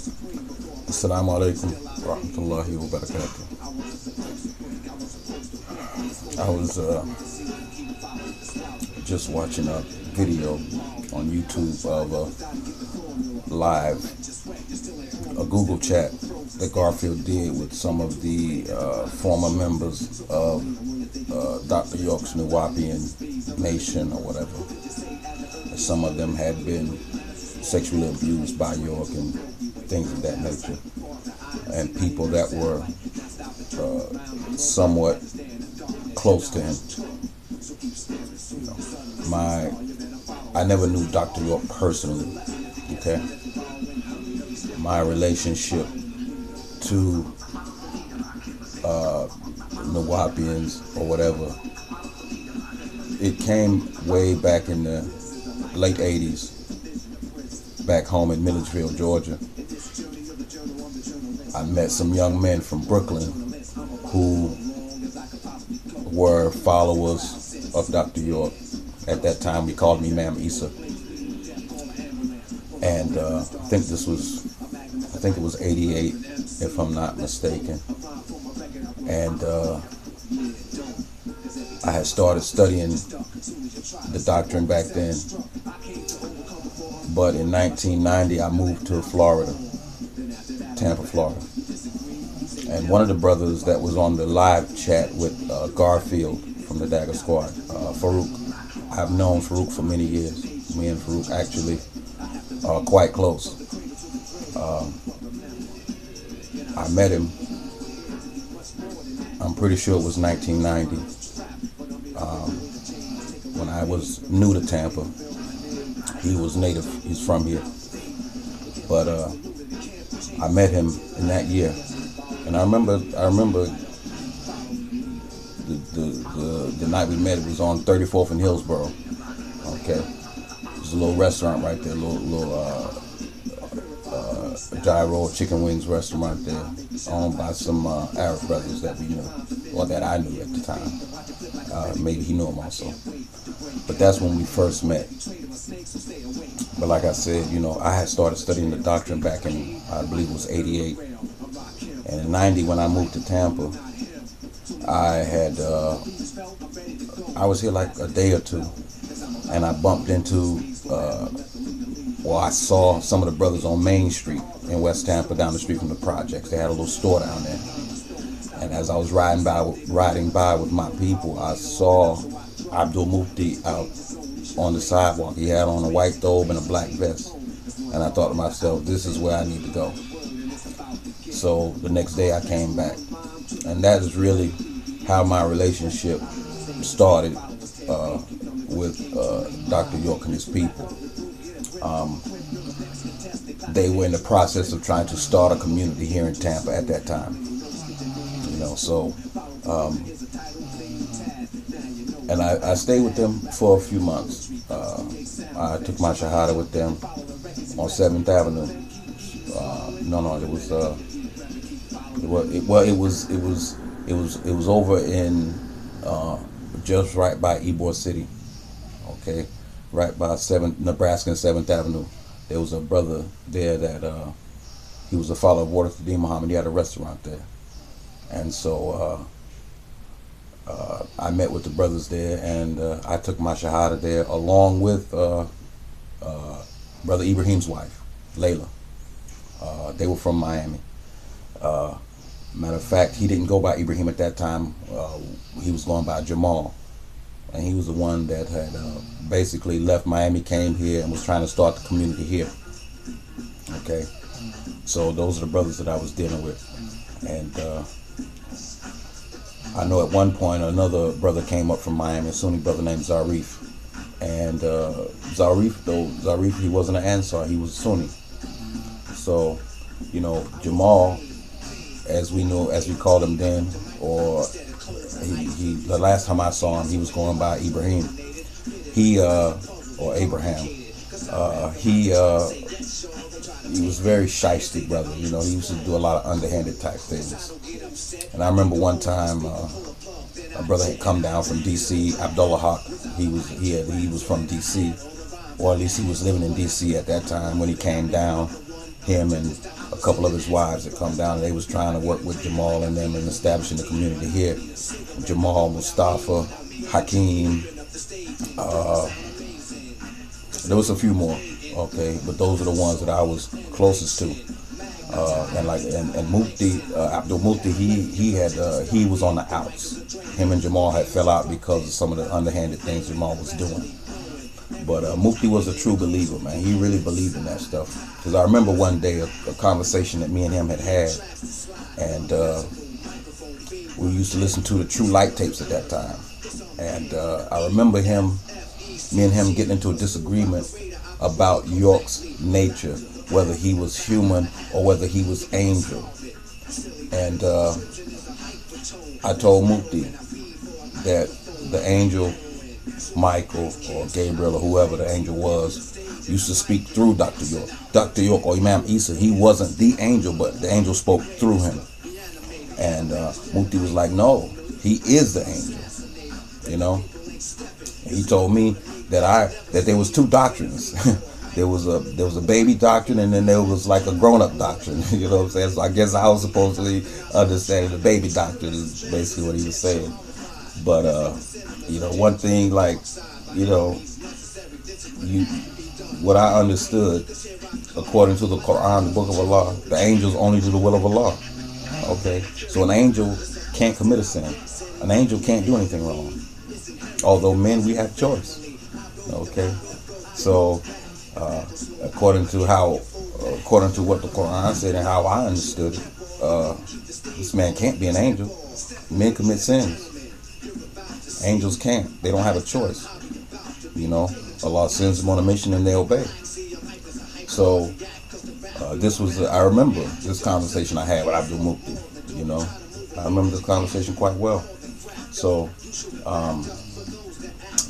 Assalamu alaikum wa rahmatullahi wa barakatuh. I was just watching a video on YouTube of a Google chat that Garfield did with some of the former members of Dr. York's Nuwapian Nation or whatever. Some of them had been sexually abused by York and things of that nature, and people that were somewhat close to him. I never knew Dr. York personally, okay? My relationship to Nuwapians or whatever, it came way back in the late 80s, back home in Milledgeville, Georgia. I met some young men from Brooklyn who were followers of Dr. York. At that time, we called me Ma'am Issa. And I think it was 88, if I'm not mistaken. And I had started studying the doctrine back then. But in 1990, I moved to Florida, Tampa, Florida. And one of the brothers that was on the live chat with Garfield from the Dagger Squad, Farouk. I've known Farouk for many years. Me and Farouk actually are quite close. I met him, I'm pretty sure it was 1990, when I was new to Tampa. He was native, he's from here. But I met him in that year. And I remember the night we met. It was on 34th and Hillsborough. Okay, there's a little restaurant right there, little gyro chicken wings restaurant there, owned by some Arab brothers that we knew, or that I knew at the time. Maybe he knew him also. But that's when we first met. But like I said, I had started studying the doctrine back in, I believe it was 88. And in 90, when I moved to Tampa, I was here like a day or two, and I bumped into, I saw some of the brothers on Main Street in West Tampa, down the street from the projects. They had a little store down there. And as I was riding by with my people, I saw Abdul Mufti out on the sidewalk. He had on a white thobe and a black vest. And I thought to myself, this is where I need to go. So the next day I came back. And that is really how my relationship started with Dr. York and his people. They were in the process of trying to start a community here in Tampa at that time. And I stayed with them for a few months. I took my Shahada with them on 7th Avenue. It was over in just right by Ybor City. Okay, right by Nebraska and 7th Avenue. There was a brother there that he was a follower of Water to D. Muhammad. He had a restaurant there. And so I met with the brothers there, and I took my Shahada there along with Brother Ibrahim's wife, Layla. They were from Miami. Matter of fact, he didn't go by Ibrahim at that time. He was going by Jamal. And he was the one that had basically left Miami, came here, and was trying to start the community here. Okay? So those are the brothers that I was dealing with. And I know at one point another brother came up from Miami, a Sunni brother named Zarif. And Zarif, he wasn't an Ansar, he was Sunni. So, Jamal, as we called him then, or the last time I saw him, he was going by Ibrahim. Or Abraham. He was very shiesty brother. He used to do a lot of underhanded type things. And I remember one time a brother had come down from D.C. Abdullah Haq. He was from D.C. or at least he was living in D.C. at that time when he came down. Him and a couple of his wives that come down, and they was trying to work with Jamal and them and establishing the community here. Jamal, Mustafa, Hakeem, there was a few more, okay, but those are the ones that I was closest to. And Mufti, Abdul Mufti, he was on the outs. Him and Jamal had fell out because of some of the underhanded things Jamal was doing. But Mufti was a true believer, man. He really believed in that stuff. Because I remember one day a conversation that me and him had, and we used to listen to the True Light tapes at that time. And I remember me and him getting into a disagreement about York's nature, whether he was human or whether he was angel. And I told Mufti that the angel Michael or Gabriel or whoever the angel was used to speak through Dr. York. Dr. York or Imam Isa, he wasn't the angel, but the angel spoke through him. And Mufti was like, no, he is the angel. You know, and he told me that there was two doctrines. There was a baby doctrine, and then there was like a grown-up doctrine. You know what I'm saying? So I guess I was supposedly understanding the baby doctrine is basically what he was saying. But you know, one thing, like, you know, what I understood, according to the Quran, the Book of Allah, the angels only do the will of Allah. Okay, so an angel can't commit a sin. An angel can't do anything wrong. Although men, we have choice. Okay, so according to what the Quran said and how I understood it, this man can't be an angel. Men commit sins. Angels can't. They don't have a choice. You know, Allah sends them on a mission and they obey. So I remember this conversation I had with Abdul Mufti. You know, I remember this conversation quite well. So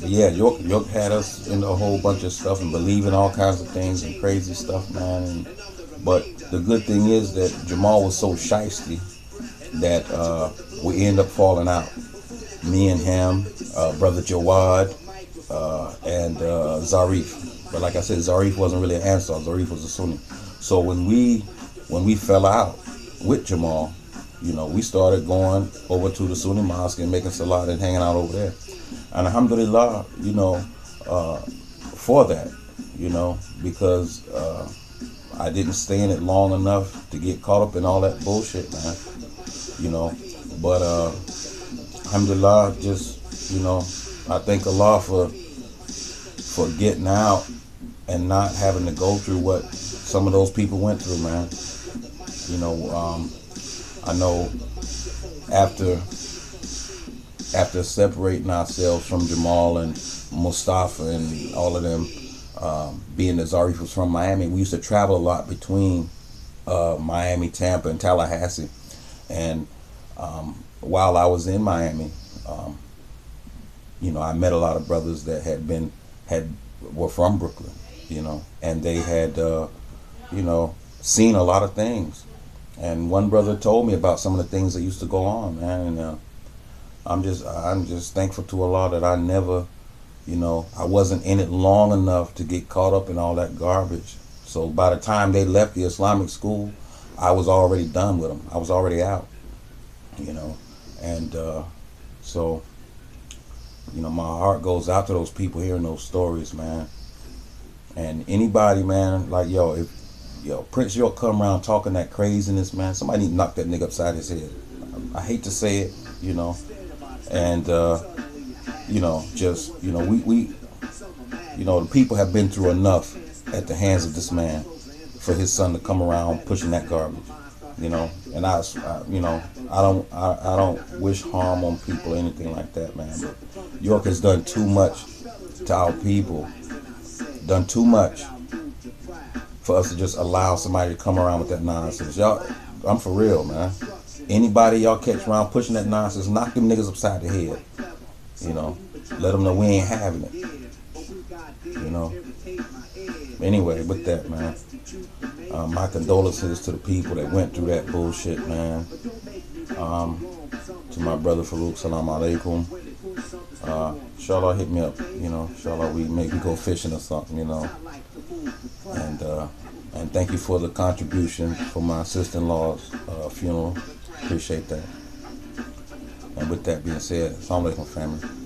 yeah, York had us into a whole bunch of stuff and believing all kinds of things and crazy stuff, man. But the good thing is that Jamal was so shiesty that we end up falling out. Me and him, brother Jawad, and Zarif. But like I said, Zarif wasn't really an Ansar. Zarif was a Sunni. So when we fell out with Jamal, you know, we started going over to the Sunni mosque and making salat and hanging out over there. And alhamdulillah, you know, for that, you know, because I didn't stay in it long enough to get caught up in all that bullshit, man. You know, but alhamdulillah, just, you know, I thank Allah for getting out and not having to go through what some of those people went through, man. You know, I know after separating ourselves from Jamal and Mustafa and all of them, being that Zarif was from Miami, we used to travel a lot between Miami, Tampa, and Tallahassee. And while I was in Miami, you know, I met a lot of brothers that were from Brooklyn, you know, and they had, you know, seen a lot of things. And one brother told me about some of the things that used to go on, man. And I'm just thankful to Allah that I never, you know, I wasn't in it long enough to get caught up in all that garbage. So by the time they left the Islamic school, I was already done with them. I was already out, you know. And so, you know, my heart goes out to those people hearing those stories, man. And anybody, man, like, if Prince York come around talking that craziness, man, somebody need to knock that nigga upside his head. I hate to say it, you know. And you know, just, you know, we you know, the people have been through enough at the hands of this man for his son to come around pushing that garbage, you know. And I you know, I don't wish harm on people or anything like that, man. But York has done too much to our people, done too much for us to just allow somebody to come around with that nonsense. Y'all, I'm for real, man. Anybody y'all catch around pushing that nonsense, knock them niggas upside the head. You know, let them know we ain't having it. You know. Anyway, with that, man, my condolences to the people that went through that bullshit, man. To my brother Farouk, salam alaikum. Inshallah, hit me up. You know, inshallah, we maybe go fishing or something. You know, and And thank you for the contribution for my sister-in-law's funeral. Appreciate that. And with that being said, assalamu alaikum, family.